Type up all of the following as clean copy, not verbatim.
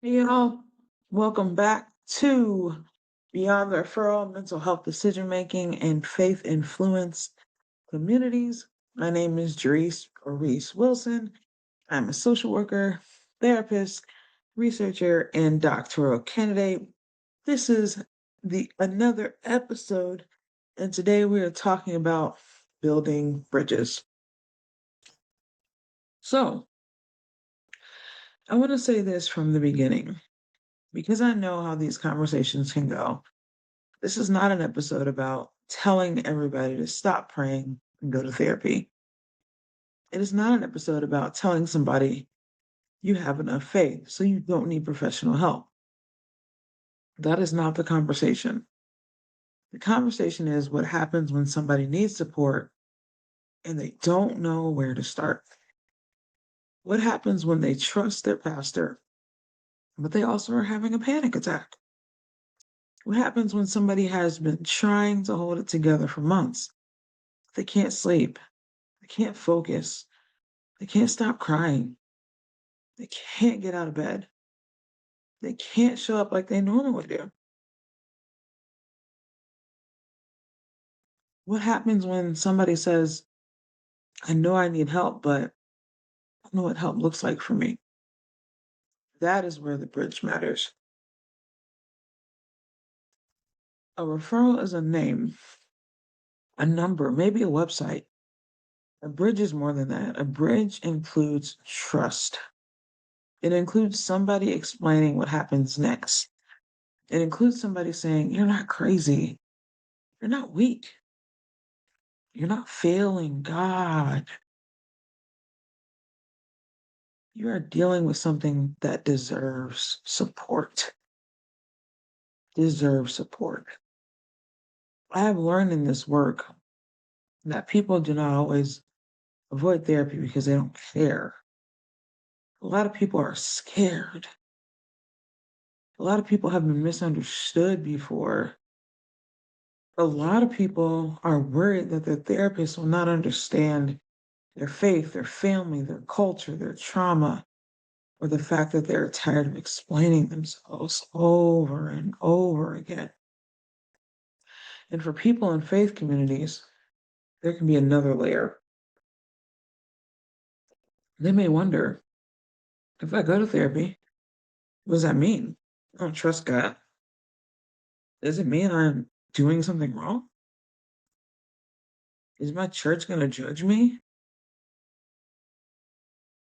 Hey y'all, welcome back to Beyond the Referral Mental Health Decision Making and Faith Influence Communities. My name is Jerice or Reese Wilson. I'm a social worker, therapist, researcher, and doctoral candidate. This is the another episode, and today we are talking about building bridges. So, I want to say this from the beginning because I know how these conversations can go. This is not an episode about telling everybody to stop praying and go to therapy. It is not an episode about telling somebody you have enough faith, so you don't need professional help. That is not the conversation. The conversation is what happens when somebody needs support and they don't know where to start. What happens when they trust their pastor, but they also are having a panic attack? What happens when somebody has been trying to hold it together for months? They can't sleep, they can't focus, they can't stop crying. They can't get out of bed. They can't show up like they normally do. What happens when somebody says, I know I need help, but I don't know what help looks like for me? That is where the bridge matters. A referral is a name, a number, maybe a website. A bridge is more than that. A bridge includes trust. It includes somebody explaining what happens next. It includes somebody saying, You're not crazy. You're not weak. You're not failing God. You are dealing with something that deserves support. Deserves support. I have learned in this work that people do not always avoid therapy because they don't care. A lot of people are scared. A lot of people have been misunderstood before. A lot of people are worried that their therapist will not understand their faith, their family, their culture, their trauma, or the fact that they're tired of explaining themselves over and over again. And for people in faith communities, there can be another layer. They may wonder, if I go to therapy, what does that mean? I don't trust God. Does it mean I'm doing something wrong? Is my church going to judge me?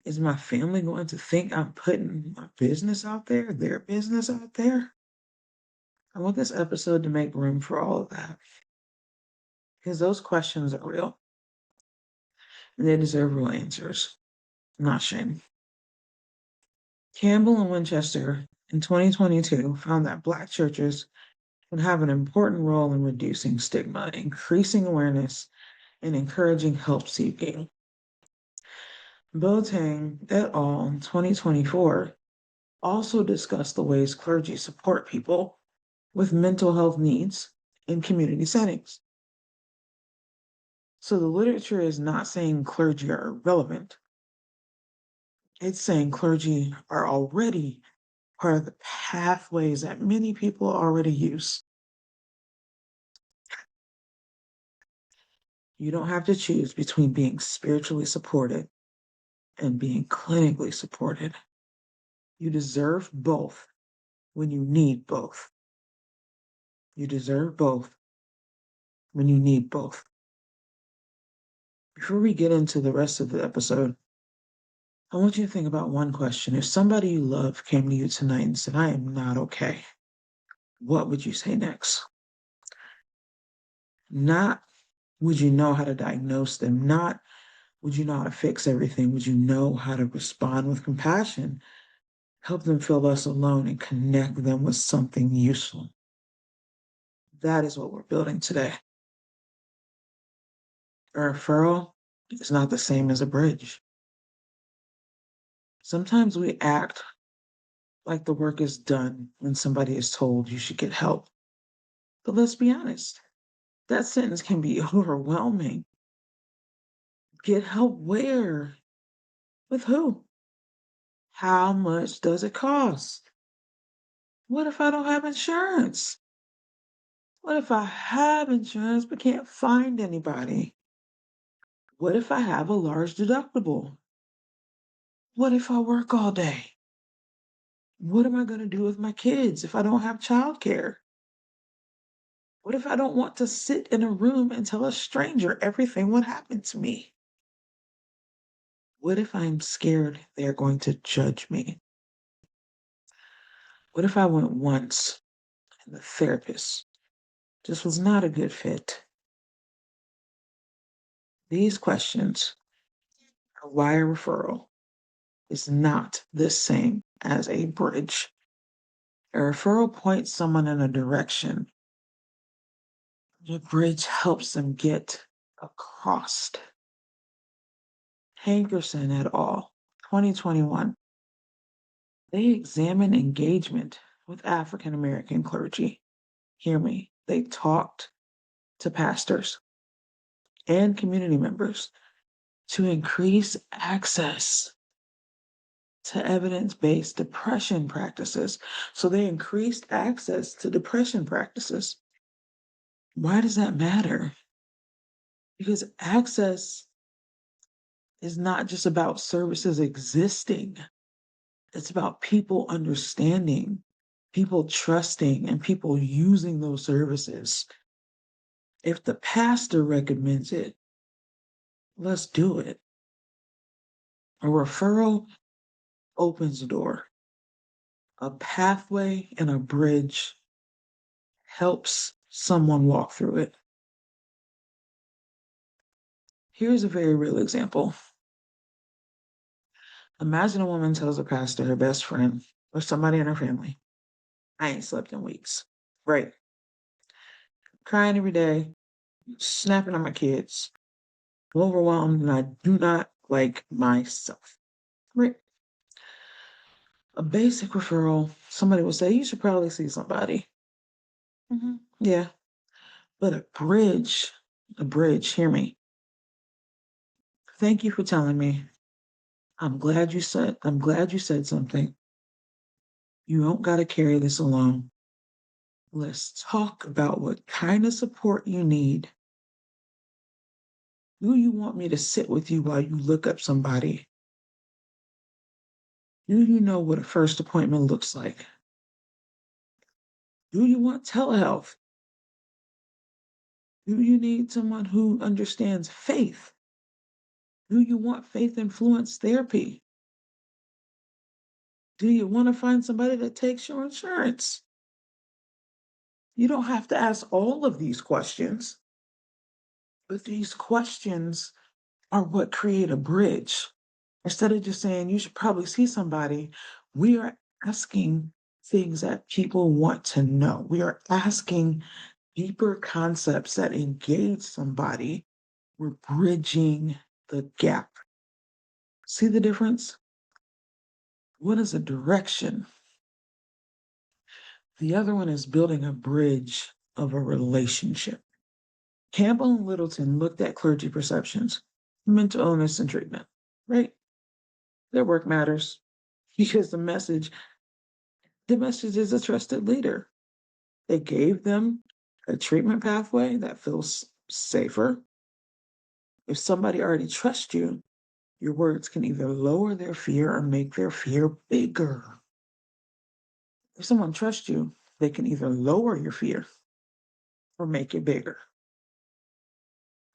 Is my family going to think I'm putting my business out there, their business out there? I want this episode to make room for all of that because those questions are real and they deserve real answers, not shame. Campbell and Winchester in 2022 found that Black churches can have an important role in reducing stigma, increasing awareness, and encouraging help seeking. Boateng et al. In 2024 also discussed the ways clergy support people with mental health needs in community settings. So the literature is not saying clergy are irrelevant. It's saying clergy are already part of the pathways that many people already use. You don't have to choose between being spiritually supported and being clinically supported. You deserve both when you need both. You deserve both when you need both. Before we get into the rest of the episode, I want you to think about one question. If somebody you love came to you tonight and said, I am not okay, what would you say next? Not would you know how to diagnose them, not would you know how to fix everything, would you know how to respond with compassion, help them feel less alone, and connect them with something useful. That is what we're building today. A referral is not the same as a bridge. Sometimes we act like the work is done when somebody is told you should get help. But let's be honest, that sentence can be overwhelming. Get help where? With who? How much does it cost? What if I don't have insurance? What if I have insurance but can't find anybody? What if I have a large deductible? What if I work all day? What am I going to do with my kids if I don't have childcare? What if I don't want to sit in a room and tell a stranger everything what happened to me? What if I'm scared they're going to judge me? What if I went once and the therapist just was not a good fit? These questions are why a referral is not the same as a bridge. A referral points someone in a direction. The bridge helps them get across. Hankerson et al., 2021. They examined engagement with African American clergy. Hear me. They talked to pastors and community members to increase access to evidence-based depression practices. So they increased access to depression practices. Why does that matter? Because access is not just about services existing. It's about people understanding, people trusting, and people using those services. If the pastor recommends it, let's do it. A referral opens the door. A pathway and a bridge helps someone walk through it. Here's a very real example. Imagine a woman tells a pastor, her best friend, or somebody in her family, I ain't slept in weeks. Right. Crying every day, snapping at my kids, overwhelmed, and I do not like myself. Right. A basic referral, somebody will say, you should probably see somebody. Yeah. But a bridge, hear me. Thank you for telling me. I'm glad you said something. You don't got to carry this alone. Let's talk about what kind of support you need. Do you want me to sit with you while you look up somebody? Do you know what a first appointment looks like? Do you want telehealth? Do you need someone who understands faith? Do you want faith influenced therapy? Do you want to find somebody that takes your insurance? You don't have to ask all of these questions, but these questions are what create a bridge. Instead of just saying you should probably see somebody, we are asking things that people want to know. We are asking deeper concepts that engage somebody. We're bridging the gap. See the difference? One is a direction. The other one is building a bridge of a relationship. Campbell and Littleton looked at clergy perceptions, mental illness, and treatment, right? Their work matters because the message is a trusted leader. They gave them a treatment pathway that feels safer. If somebody already trusts you, your words can either lower their fear or make their fear bigger. If someone trusts you, they can either lower your fear or make it bigger,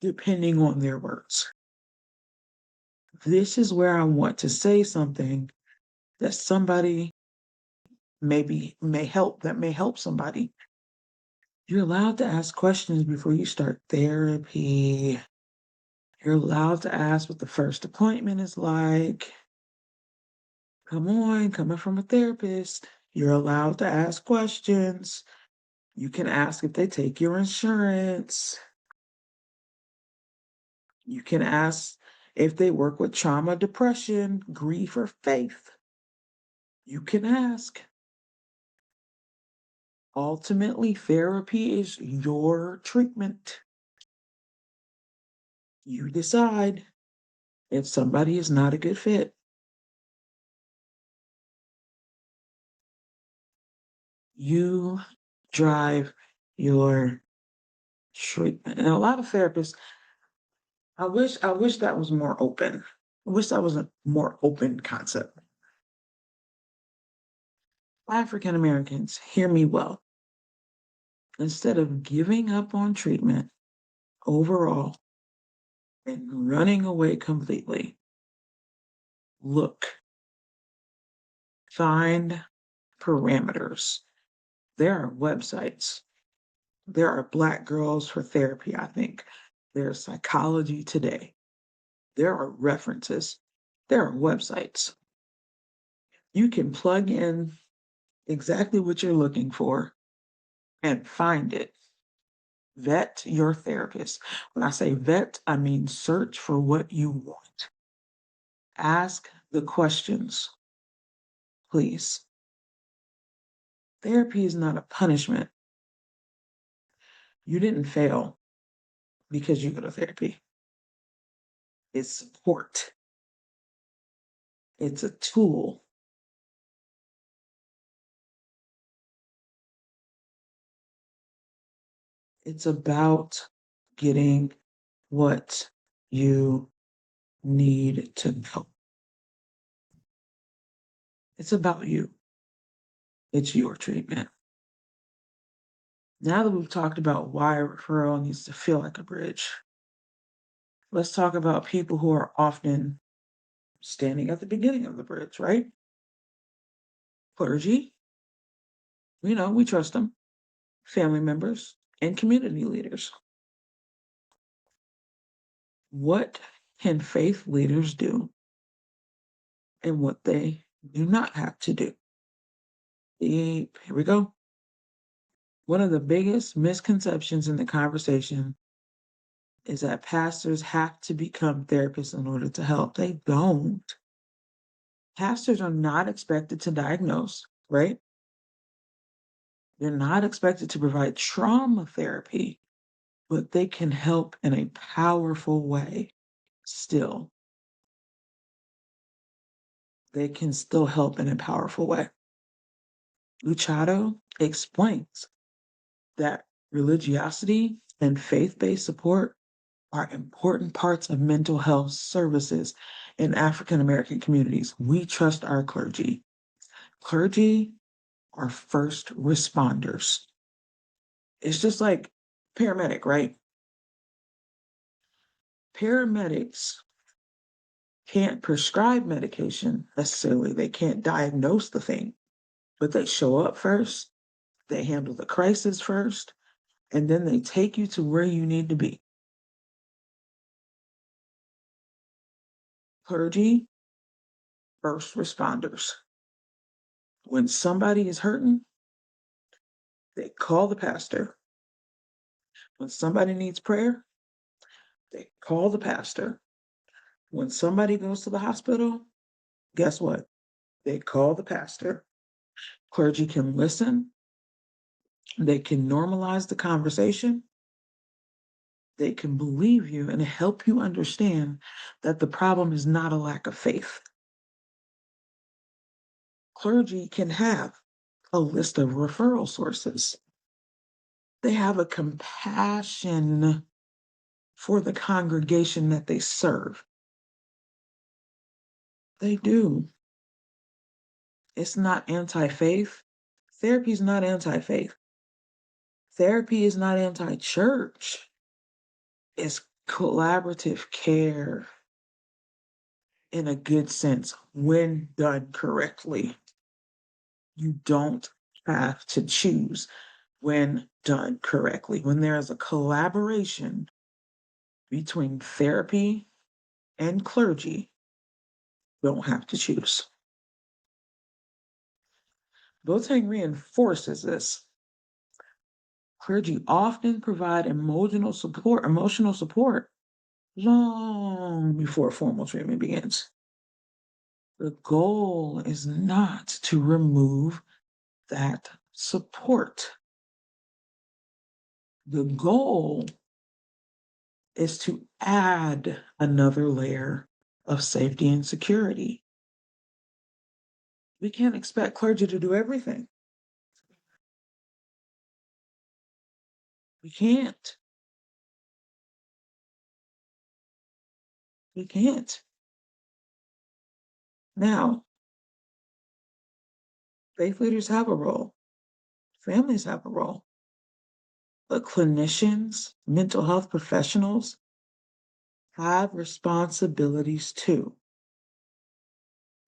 depending on their words. This is where I want to say something that somebody may help somebody. You're allowed to ask questions before you start therapy. You're allowed to ask what the first appointment is like. Come on, coming from a therapist. You're allowed to ask questions. You can ask if they take your insurance. You can ask if they work with trauma, depression, grief, or faith. You can ask. Ultimately, therapy is your treatment. You decide if somebody is not a good fit. You drive your treatment. And a lot of therapists, I wish that was more open. I wish that was a more open concept. African Americans, hear me well. Instead of giving up on treatment overall and running away completely, look, find parameters. There are websites. There are Black Girls for Therapy, I think. There's Psychology Today. There are references. There are websites. You can plug in exactly what you're looking for and find it. Vet your therapist. When I say vet, I mean search for what you want. Ask the questions, please. Therapy is not a punishment. You didn't fail because you go to therapy. It's support. It's a tool. It's about getting what you need to know. It's about you. It's your treatment. Now that we've talked about why a referral needs to feel like a bridge, let's talk about people who are often standing at the beginning of the bridge, right? Clergy, we trust them, family members, and community leaders. What can faith leaders do and what they do not have to do? Here we go. One of the biggest misconceptions in the conversation is that pastors have to become therapists in order to help. They don't. Pastors are not expected to diagnose, right? They're not expected to provide trauma therapy, but they can help in a powerful way still. They can still help in a powerful way. Luchado explains that religiosity and faith-based support are important parts of mental health services in African American communities. We trust our clergy. Clergy are first responders. It's just like paramedic, right? Paramedics can't prescribe medication necessarily. They can't diagnose the thing, but they show up first, they handle the crisis first, and then they take you to where you need to be. Clergy, first responders. When somebody is hurting, they call the pastor. When somebody needs prayer, they call the pastor. When somebody goes to the hospital, guess what? They call the pastor. Clergy can listen. They can normalize the conversation. They can believe you and help you understand that the problem is not a lack of faith. Clergy can have a list of referral sources. They have a compassion for the congregation that they serve. They do. It's not anti-faith. Therapy is not anti-faith. Therapy is not anti-church. It's collaborative care in a good sense when done correctly. You don't have to choose when done correctly. When there is a collaboration between therapy and clergy, you don't have to choose. Boateng reinforces this. Clergy often provide emotional support long before formal treatment begins. The goal is not to remove that support. The goal is to add another layer of safety and security. We can't expect clergy to do everything. We can't. We can't. Now, faith leaders have a role, families have a role, but clinicians, mental health professionals have responsibilities too.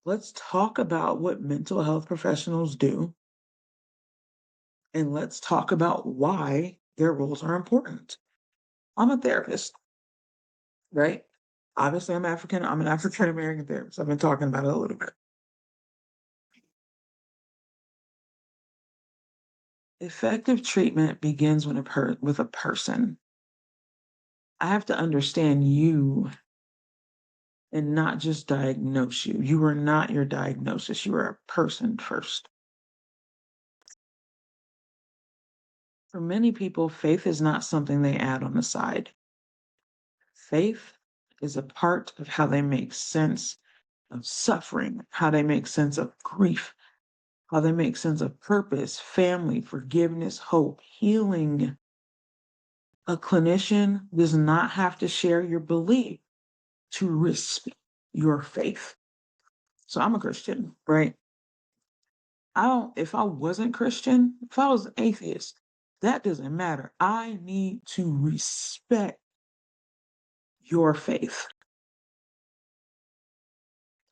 Let's talk about what mental health professionals do, and let's talk about why their roles are important. I'm a therapist, right? Obviously, I'm African. I'm an African American therapist. I've been talking about it a little bit. Effective treatment begins when with a person. I have to understand you and not just diagnose you. You are not your diagnosis. You are a person first. For many people, faith is not something they add on the side. Faith is a part of how they make sense of suffering, how they make sense of grief, how they make sense of purpose, family, forgiveness, hope, healing. A clinician does not have to share your belief to respect your faith. So I'm a Christian, right? If I wasn't Christian, if I was an atheist, that doesn't matter. I need to respect your faith.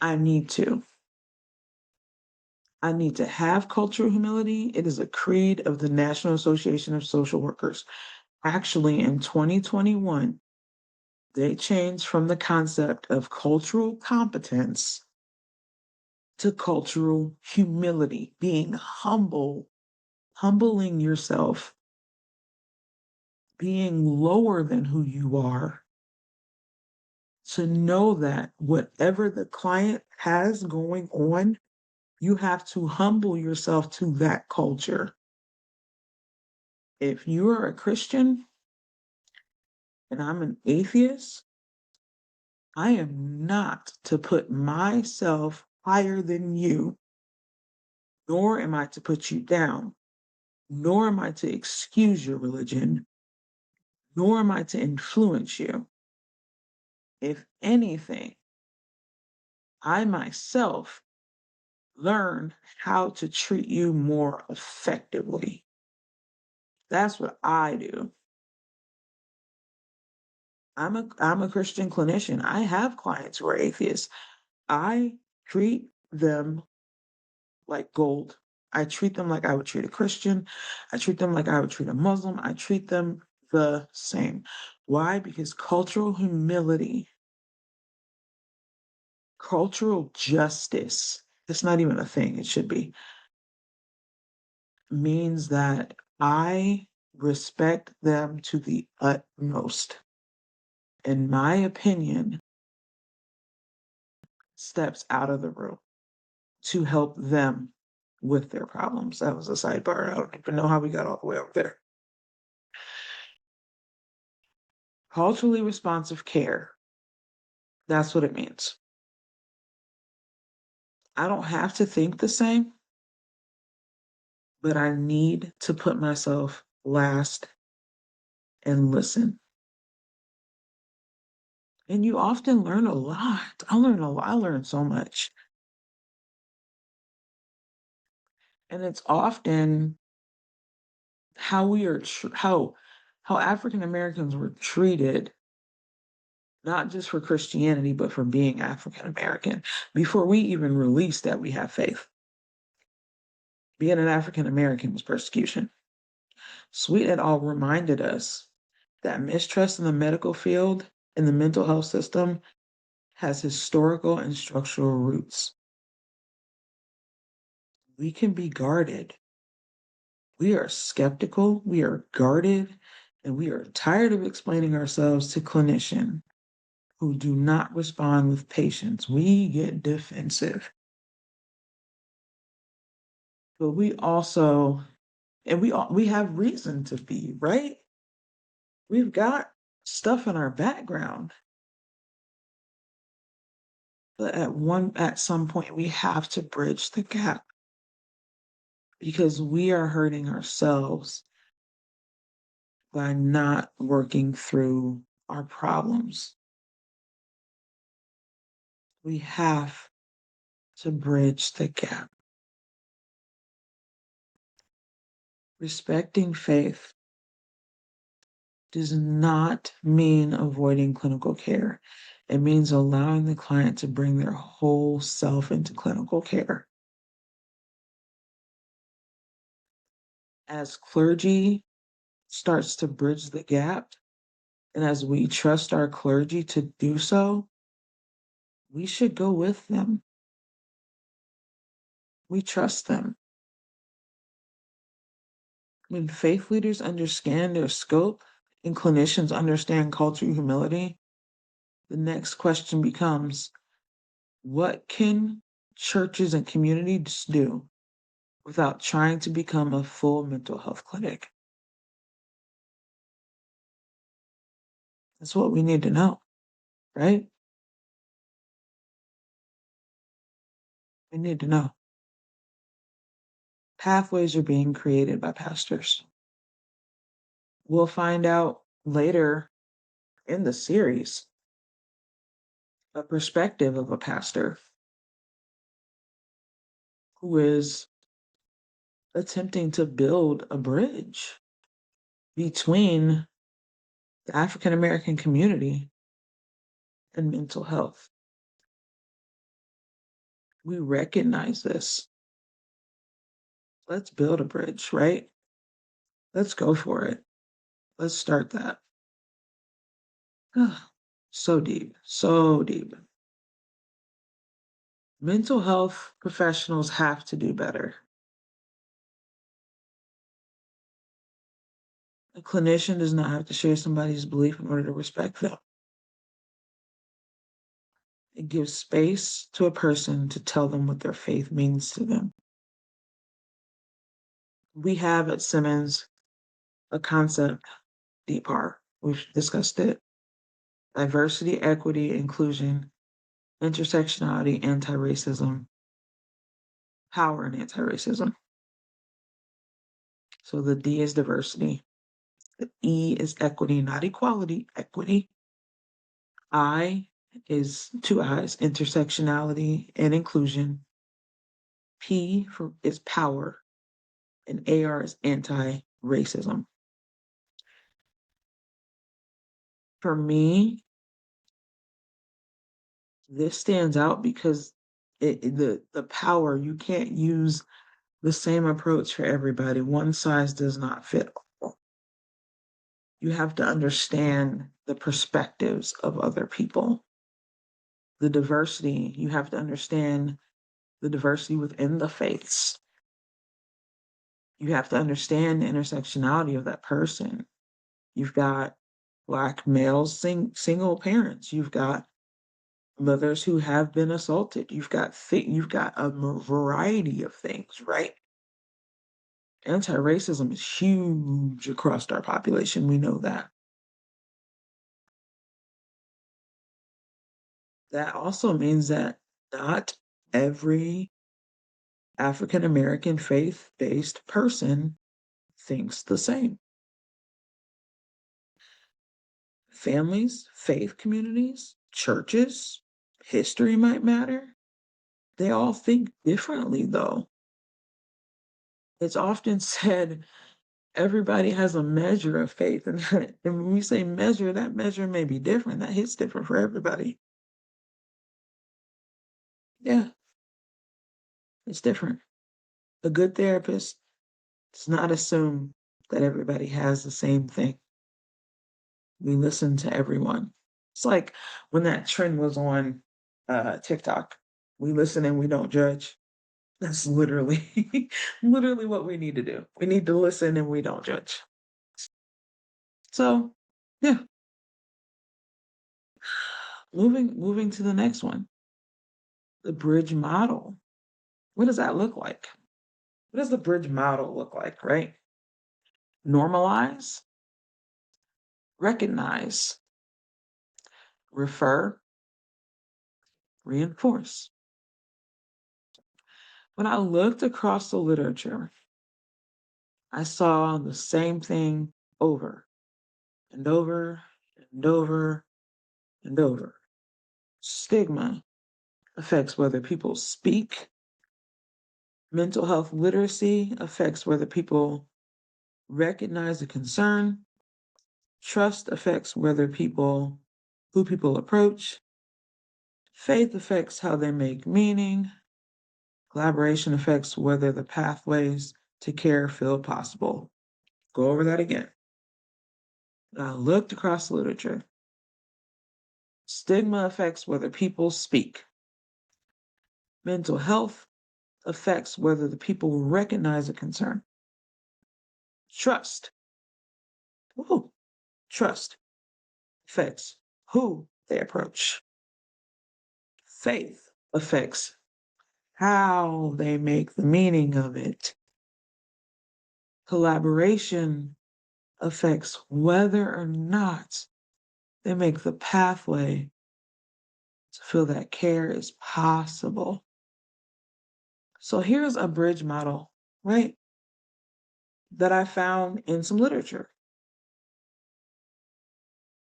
I need to. I need to have cultural humility. It is a creed of the National Association of Social Workers. Actually, in 2021, they changed from the concept of cultural competence to cultural humility, being humble, humbling yourself, being lower than who you are, to know that whatever the client has going on, you have to humble yourself to that culture. If you are a Christian and I'm an atheist, I am not to put myself higher than you, nor am I to put you down, nor am I to excuse your religion, nor am I to influence you. If anything, I myself learn how to treat you more effectively. That's what I do. I'm a Christian clinician. I have clients who are atheists. I treat them like gold. I treat them like I would treat a Christian. I treat them like I would treat a Muslim. I treat them the same. Why? Because cultural humility, cultural justice, it's not even a thing, it should be, means that I respect them to the utmost. In my opinion, steps out of the room to help them with their problems. That was a sidebar. I don't even know how we got all the way over there. Culturally responsive care. That's what it means. I don't have to think the same, but I need to put myself last and listen. And you often learn a lot. I learn a lot. I learn so much. And it's often how we are how African Americans were treated, not just for Christianity, but for being African American. Before we even released that we have faith, being an African American was persecution. Sweet et al. Reminded us that mistrust in the medical field, in the mental health system, has historical and structural roots. We can be guarded. We are skeptical, we are guarded, and we are tired of explaining ourselves to clinicians who do not respond with patience. We get defensive. But we also, and we have reason to be, right? We've got stuff in our background. But at some point we have to bridge the gap because we are hurting ourselves by not working through our problems. We have to bridge the gap. Respecting faith does not mean avoiding clinical care. It means allowing the client to bring their whole self into clinical care. As clergy starts to bridge the gap, and as we trust our clergy to do so, we should go with them. We trust them. When faith leaders understand their scope and clinicians understand cultural humility, the next question becomes, what can churches and communities do without trying to become a full mental health clinic? That's what we need to know, right? We need to know. Pathways are being created by pastors. We'll find out later in the series a perspective of a pastor who is attempting to build a bridge between the African American community and mental health. We recognize this. Let's build a bridge, right? Let's go for it. Let's start that. So deep, so deep. Mental health professionals have to do better. A clinician does not have to share somebody's belief in order to respect them. It gives space to a person to tell them what their faith means to them. We have at Simmons a concept, DPAR. We've discussed it. Diversity, equity, inclusion, intersectionality, anti-racism, power and anti-racism. So the D is diversity. The E is equity, not equality, equity. I is two I's, intersectionality and inclusion. Is power, and AR is anti-racism. For me, this stands out because the power, you can't use the same approach for everybody. One size does not fit all. You have to understand the perspectives of other people. The diversity, you have to understand the diversity within the faiths. You have to understand the intersectionality of that person. You've got Black males, single parents. You've got mothers who have been assaulted. You've got a variety of things, right? Anti-racism is huge across our population. We know that. That also means that not every African American faith-based person thinks the same. Families, faith communities, churches, history might matter. They all think differently, though. It's often said everybody has a measure of faith, and when we say measure, that measure may be different. That hits different for everybody. Yeah, it's different. A good therapist does not assume that everybody has the same thing. We listen to everyone. It's like when that trend was on TikTok. We listen and we don't judge. That's literally literally what we need to do. We need to listen and we don't judge. So, yeah, moving to the next one. The bridge model. What does that look like? What does the bridge model look like, right? Normalize, recognize, refer, reinforce. When I looked across the literature, I saw the same thing over and over and over and over. Stigma affects whether people speak. Mental health literacy affects whether people recognize the concern. Trust affects who people approach. Faith affects how they make meaning. Collaboration affects whether the pathways to care feel possible. Go over that again. I looked across the literature. Stigma affects whether people speak. Mental health affects whether the people recognize a concern. Trust. Woo. Trust affects who they approach. Faith affects how they make the meaning of it. Collaboration affects whether or not they make the pathway to feel that care is possible. So here's a bridge model, right? That I found in some literature.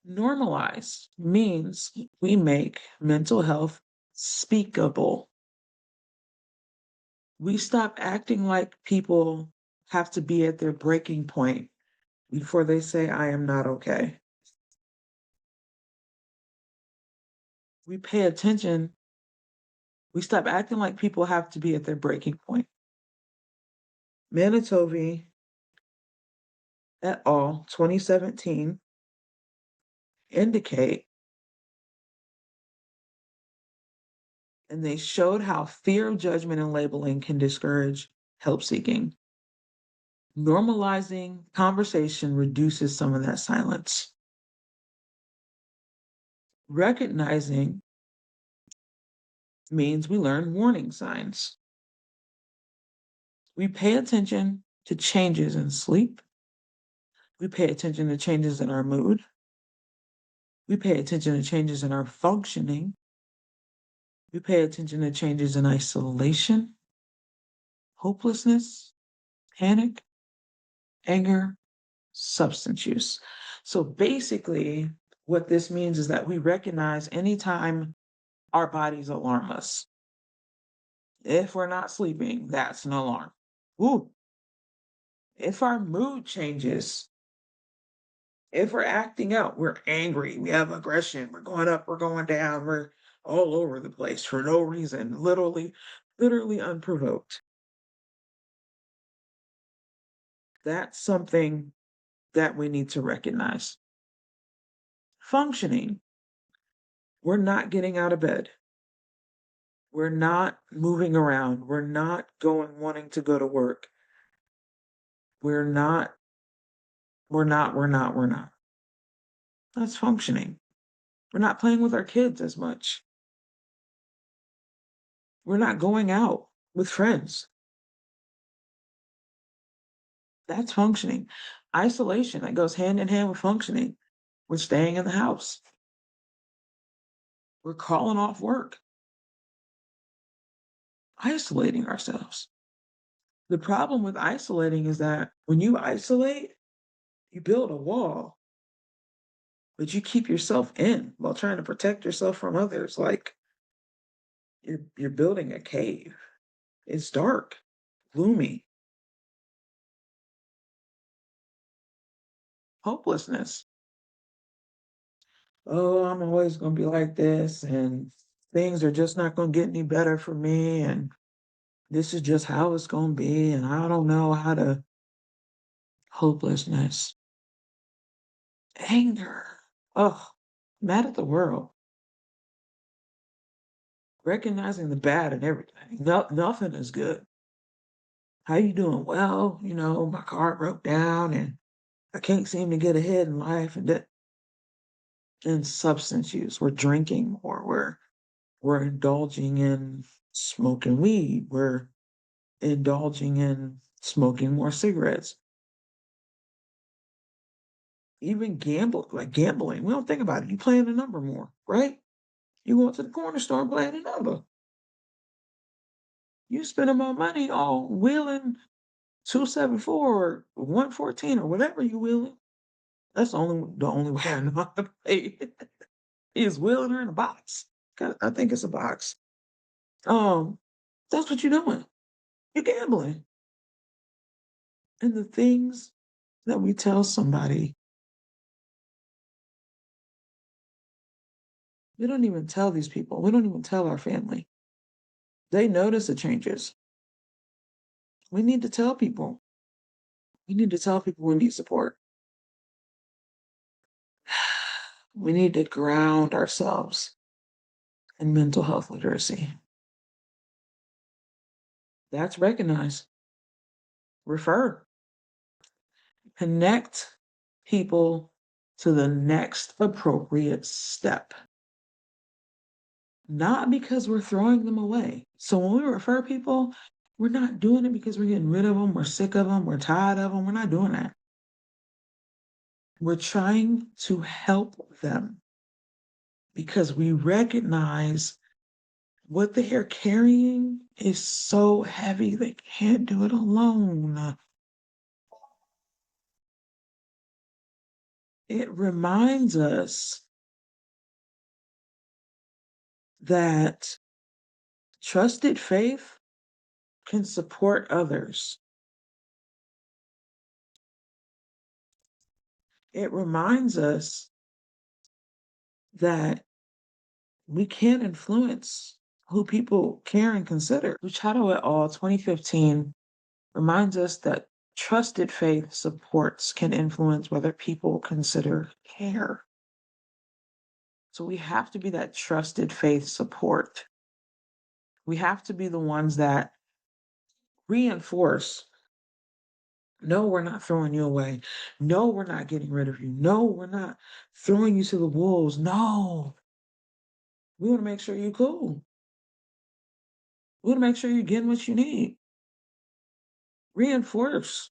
Normalize means we make mental health speakable. We stop acting like people have to be at their breaking point before they say, I am not okay. We pay attention. We stop acting like people have to be at their breaking point. Manitovi et al., 2017, indicate, and they showed how fear of judgment and labeling can discourage help seeking. Normalizing conversation reduces some of that silence. Recognizing means we learn warning signs. We pay attention to changes in sleep. We pay attention to changes in our mood. We pay attention to changes in our functioning. We pay attention to changes in isolation, hopelessness, panic, anger, substance use. So basically, what this means is that we recognize anytime our bodies alarm us. If we're not sleeping, that's an alarm. Ooh. If our mood changes, if we're acting out, we're angry, we have aggression, we're going up, we're going down, we're all over the place for no reason, literally unprovoked. That's something that we need to recognize. Functioning. We're not getting out of bed. We're not moving around. We're not wanting to go to work. We're not. That's functioning. We're not playing with our kids as much. We're not going out with friends. That's functioning. Isolation, that goes hand in hand with functioning. We're staying in the house. We're calling off work. Isolating ourselves. The problem with isolating is that when you isolate, you build a wall, but you keep yourself in while trying to protect yourself from others. Like you're building a cave. It's dark, gloomy. Hopelessness. Oh, I'm always going to be like this, and things are just not going to get any better for me, and this is just how it's going to be, and I don't know how to. Hopelessness. Anger. Oh, mad at the world. Recognizing the bad in everything. Nothing is good. How you doing? Well, my car broke down and I can't seem to get ahead in life. And substance use. We're drinking more. We're indulging in smoking weed. We're indulging in smoking more cigarettes. Even gambling. We don't think about it. You playing the number more, right? You go to the corner store and playing the number. You spending more money on wheeling 274 or 114 or whatever you wheeling That's the only way I know how to play it. Is wheeling her in a box. I think it's a box. Um, that's what you're doing. You're gambling. And the things that we tell somebody, we don't even tell these people. We don't even tell our family. They notice the changes. We need to tell people. We need to tell people we need support. We need to ground ourselves in mental health literacy. That's recognized. Refer. Connect people to the next appropriate step. Not because we're throwing them away. So when we refer people, we're not doing it because we're getting rid of them, we're sick of them, we're tired of them. We're not doing that. We're trying to help them because we recognize what they are carrying is so heavy they can't do it alone. It reminds us that trusted faith can support others. It reminds us that we can influence who people care and consider. Luchado et al. 2015 reminds us that trusted faith supports can influence whether people consider care. So we have to be that trusted faith support. We have to be the ones that reinforce, no, we're not throwing you away. No, we're not getting rid of you. No, we're not throwing you to the wolves. No, we want to make sure you're cool. We want to make sure you're getting what you need. Reinforce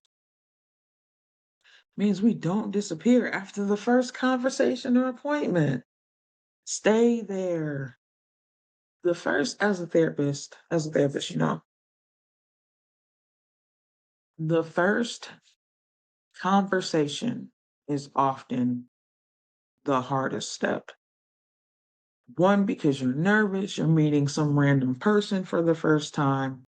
means we don't disappear after the first conversation or appointment. Stay there. The first, the first conversation is often the hardest step. One, because you're nervous, you're meeting some random person for the first time.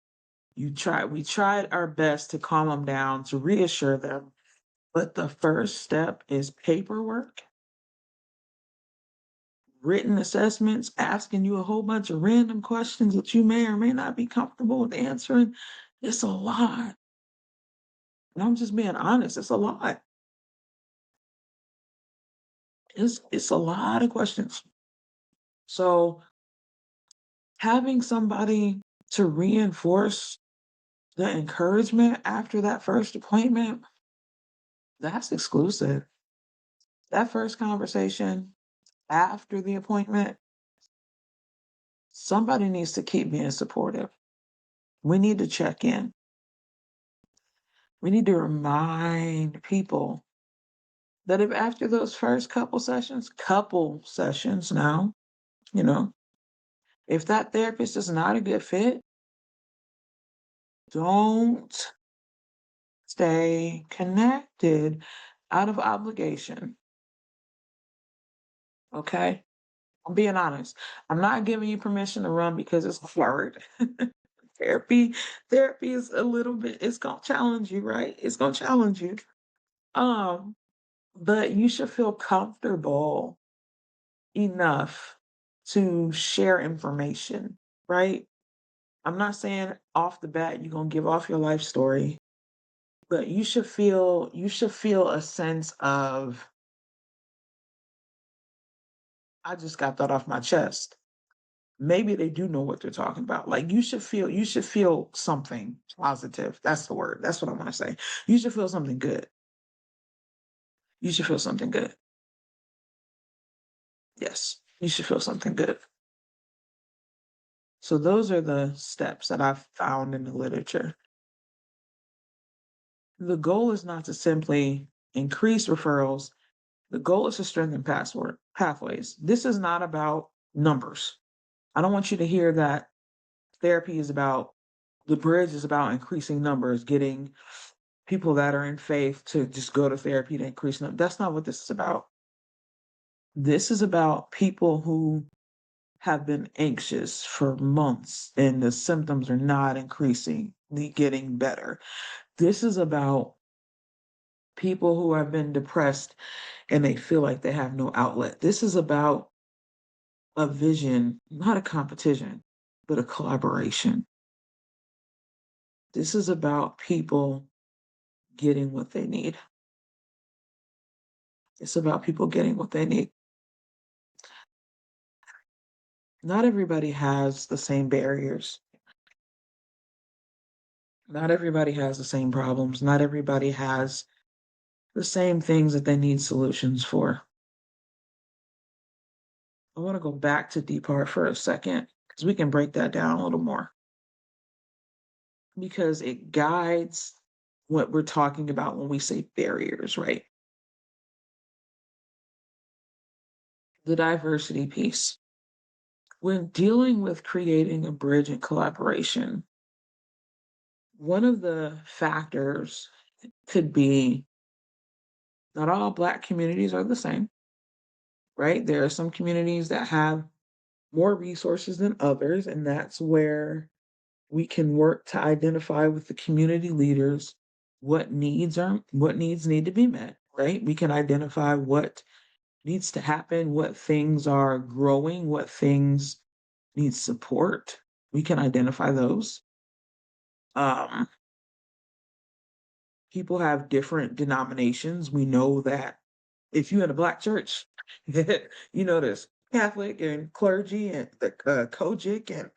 We tried our best to calm them down, to reassure them. But the first step is paperwork, written assessments, asking you a whole bunch of random questions that you may or may not be comfortable with answering. It's a lot. And I'm just being honest, it's a lot. It's a lot of questions. So having somebody to reinforce the encouragement after that first appointment, that's exclusive. That first conversation after the appointment, somebody needs to keep being supportive. We need to check in. We need to remind people that if after those first couple sessions now, you know, if that therapist is not a good fit, don't stay connected out of obligation. Okay? I'm being honest. I'm not giving you permission to run because it's hard. therapy, therapy is a little bit, it's gonna challenge you, right? It's gonna challenge you. Um, but you should feel comfortable enough to share information, right? I'm not saying off the bat you're gonna give off your life story, but you should feel a sense of, I just got that off my chest. Maybe they do know what they're talking about. Like you should feel something positive. That's the word. That's what I want to say. You should feel something good. You should feel something good. Yes, you should feel something good. So those are the steps that I've found in the literature. The goal is not to simply increase referrals. The goal is to strengthen pathways. This is not about numbers. I don't want you to hear that therapy is about, the bridge is about increasing numbers, getting people that are in faith to just go to therapy to increase them. That's not what this is about. This is about people who have been anxious for months and the symptoms are not increasing, getting better. This is about people who have been depressed and they feel like they have no outlet. This is about a vision, not a competition, but a collaboration. This is about people getting what they need. It's about people getting what they need. Not everybody has the same barriers. Not everybody has the same problems. Not everybody has the same things that they need solutions for. I want to go back to Deep Heart for a second because we can break that down a little more because it guides what we're talking about when we say barriers, right? The diversity piece. When dealing with creating a bridge and collaboration, one of the factors could be not all Black communities are the same, right? There are some communities that have more resources than others, and that's where we can work to identify with the community leaders what needs need to be met, right? We can identify what needs to happen, what things are growing, what things need support. We can identify those. Um, People have different denominations. We know that if you're in a Black church, you know there's Catholic and clergy and the Kojic and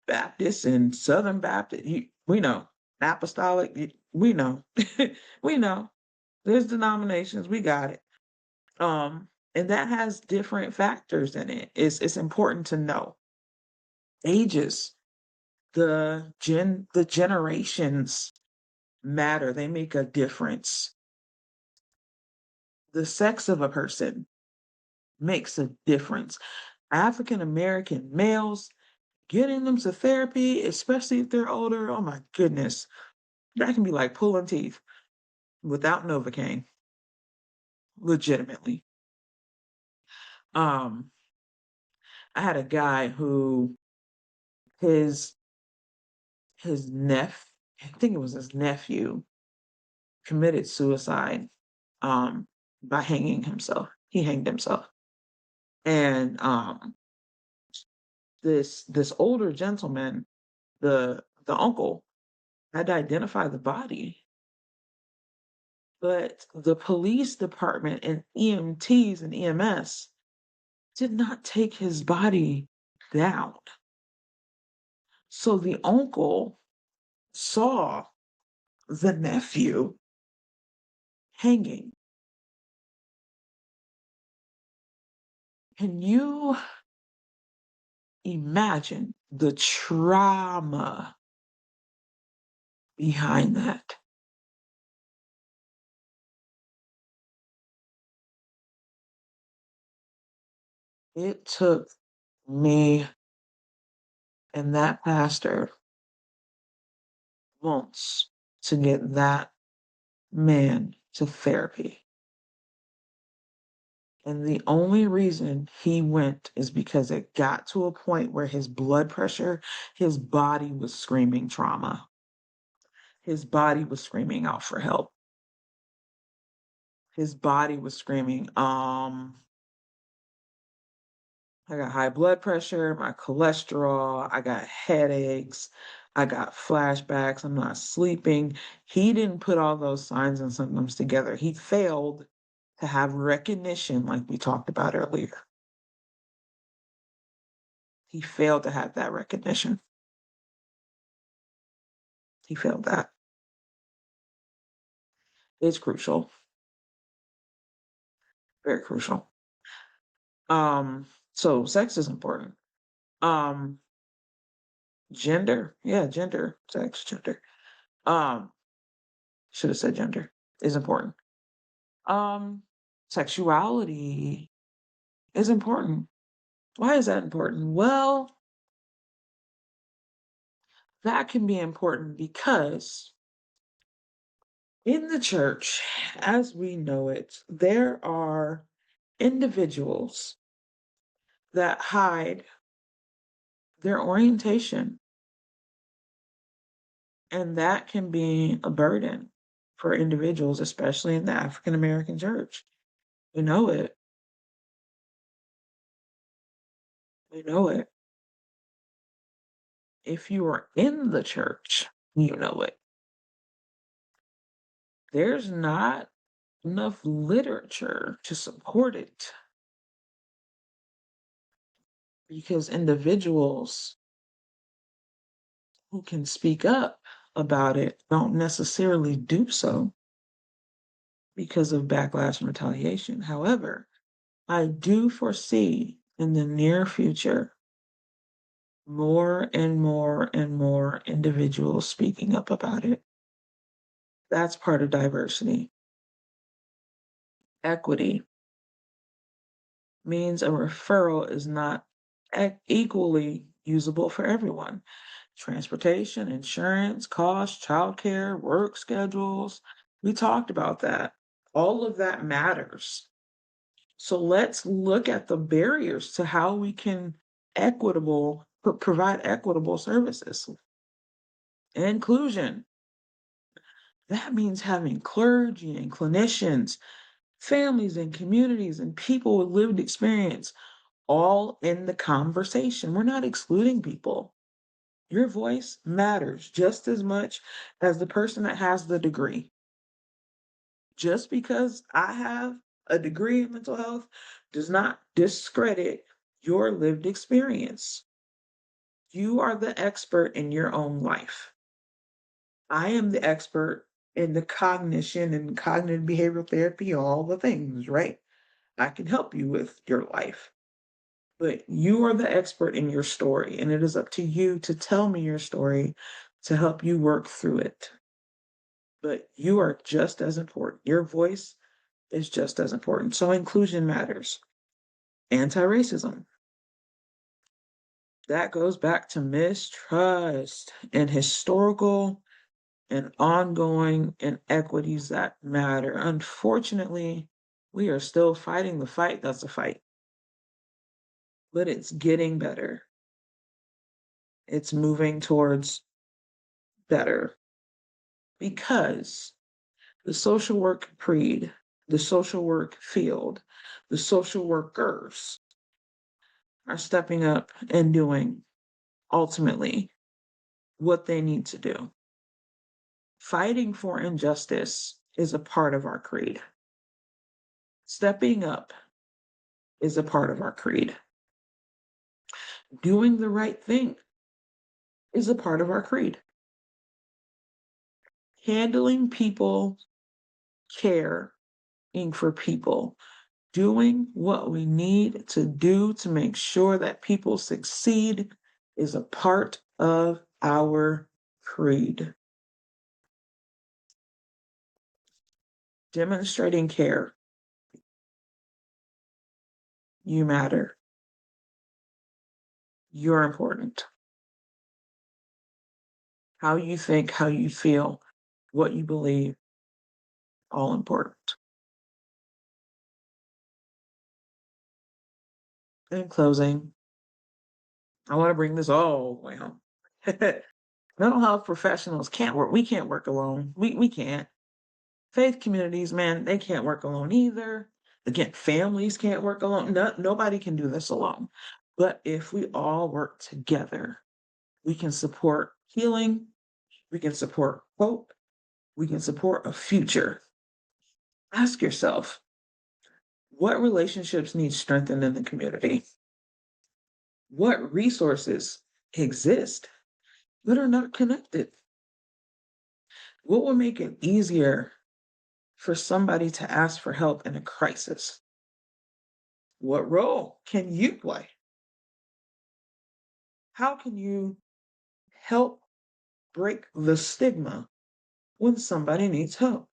Baptist and Southern Baptist. We know apostolic. We know, we know. There's denominations. We got it. And that has different factors in it. It's important to know ages, the generations matter. They make a difference. The sex of a person makes a difference. African American males, getting them to therapy, especially if they're older, oh my goodness, that can be like pulling teeth without Novocaine, legitimately. Um, I had a guy who his nephew, I think it was his nephew, committed suicide by hanging himself. He hanged himself. And this older gentleman, the uncle, had to identify the body. But the police department and EMTs and EMS did not take his body down. So the uncle saw the nephew hanging. Can you imagine the trauma behind that? It took me and that pastor months to get that man to therapy. And the only reason he went is because it got to a point where his blood pressure, his body was screaming trauma. His body was screaming out for help. His body was screaming, I got high blood pressure, my cholesterol, I got headaches, I got flashbacks, I'm not sleeping. He didn't put all those signs and symptoms together. He failed to have recognition, like we talked about earlier. He failed to have that recognition. He failed that. It's crucial, very crucial. So sex is important. Um, Gender, yeah, gender, sex, gender. Um, should have said gender is important. Um, Sexuality is important. Why is that important? Well, that can be important because In the church, as we know it, there are individuals that hide their orientation, and that can be a burden for individuals, especially in the African American church. We know it. We know it. If you are in the church, you know it. There's not enough literature to support it because individuals who can speak up about it don't necessarily do so because of backlash and retaliation. However, I do foresee in the near future more and more and more individuals speaking up about it. That's part of diversity. Equity means a referral is not equally usable for everyone. Transportation, insurance, costs, childcare, work schedules. We talked about that. All of that matters. So let's look at the barriers to how we can provide equitable services. Inclusion. That means having clergy and clinicians, families and communities and people with lived experience all in the conversation. We're not excluding people. Your voice matters just as much as the person that has the degree. Just because I have a degree in mental health does not discredit your lived experience. You are the expert in your own life. I am the expert in the cognition and cognitive behavioral therapy, all the things, right? I can help you with your life. But you are the expert in your story, and it is up to you to tell me your story to help you work through it. But you are just as important. Your voice is just as important. So inclusion matters. Anti-racism. That goes back to mistrust and historical and ongoing inequities that matter. Unfortunately, we are still fighting the fight that's a fight, but it's getting better. It's moving towards better because the social work creed, the social work field, the social workers are stepping up and doing ultimately what they need to do. Fighting for injustice is a part of our creed. Stepping up is a part of our creed. Doing the right thing is a part of our creed. Handling people, caring for people, doing what we need to do to make sure that people succeed is a part of our creed. Demonstrating care. You matter. You're important. How you think, how you feel, what you believe, all important. In closing, I want to bring this all the way home. Mental health professionals can't work. We can't work alone. We can't. Faith communities, man, they can't work alone either. Again, families can't work alone. Nobody can do this alone. But if we all work together, we can support healing, we can support hope, we can support a future. Ask yourself, what relationships need strengthened in the community? What resources exist that are not connected? What will make it easier for somebody to ask for help in a crisis? What role can you play? How can you help break the stigma when somebody needs help?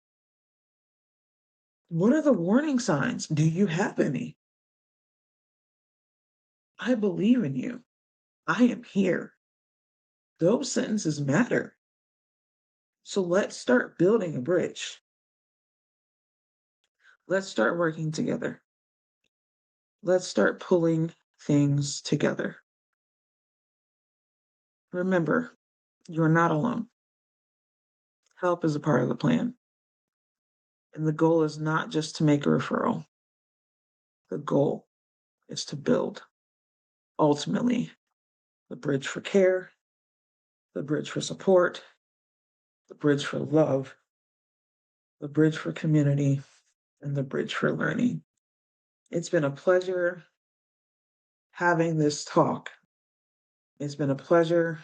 What are the warning signs? Do you have any? I believe in you. I am here. Those sentences matter. So let's start building a bridge. Let's start working together. Let's start pulling things together. Remember, you're not alone. Help is a part of the plan. And the goal is not just to make a referral, the goal is to build, ultimately, the bridge for care, the bridge for support, the bridge for love, the bridge for community, and the bridge for learning. It's been a pleasure having this talk. It's been a pleasure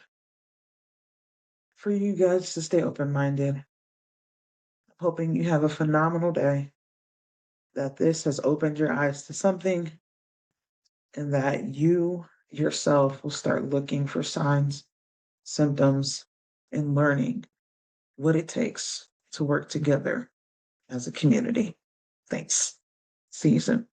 for you guys to stay open minded. I'm hoping you have a phenomenal day, that this has opened your eyes to something, and that you yourself will start looking for signs, symptoms, and learning what it takes to work together as a community. Thanks. See you soon.